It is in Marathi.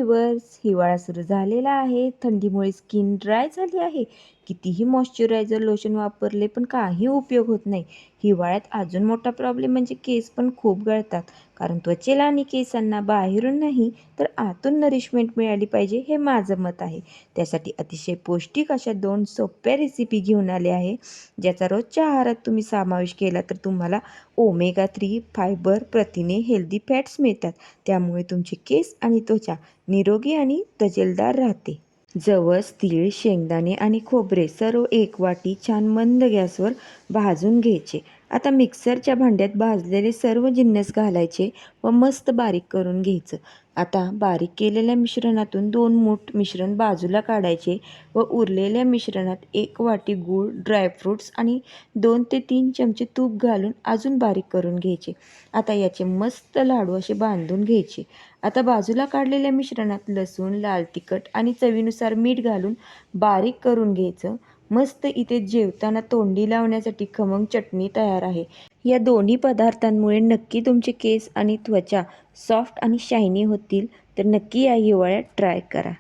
व्ह्यूअर्स, हिवाळा सुरू झालेला आहे. थंडीमुळे स्किन ड्राय झाली आहे. कितीही मॉइश्चरायझर लोशन वापरले पण काही उपयोग होत नाही. हिवाळ्यात अजून मोठा प्रॉब्लेम म्हणजे केस पण खूप गळतात. कारण त्वचेला आणि केसांना बाहेरून नाही तर आतून नरिशमेंट मिळाली पाहिजे, हे माझं मत आहे. त्यासाठी अतिशय पौष्टिक अशा 2 सोप्या रेसिपी घेऊन आले आहे, ज्याचा रोजच्या आहारात तुम्ही समावेश केला तर तुम्हाला ओमेगा 3, फायबर, प्रथिने, हेल्दी फॅट्स मिळतात. त्यामुळे तुमचे केस आणि त्वचा निरोगी आणि तजेलदार राहते. जवस, तीळ, शेंगदाणे आणि खोबरे सर्व एक वाटी छान मंद गॅसवर भाजून घ्यायचे. आता मिक्सरच्या भांड्यात भाजलेले सर्व जिन्नस घालायचे व मस्त बारीक करून घ्यायचं. आता बारीक केलेल्या मिश्रणातून 2 मूठ मिश्रण बाजूला काढायचे व उरलेल्या मिश्रणात 1 वाटी गूळ, ड्रायफ्रूट्स आणि 2 ते 3 चमचे तूप घालून अजून बारीक करून घ्यायचे. आता याचे मस्त लाडू असे बांधून घ्यायचे. आता बाजूला काढलेल्या मिश्रणात लसूण, लाल तिखट आणि चवीनुसार मीठ घालून बारीक करून घ्यायचं. मस्त इथे जेवताना तोंडी लावण्यासाठी खमंग चटणी तयार आहे. या दोन्ही पदार्थांमुळे नक्की तुमचे केस आणि त्वचा सॉफ्ट आणि शायनी होतील. तर नक्की या हिवाळ्यात ट्राय करा.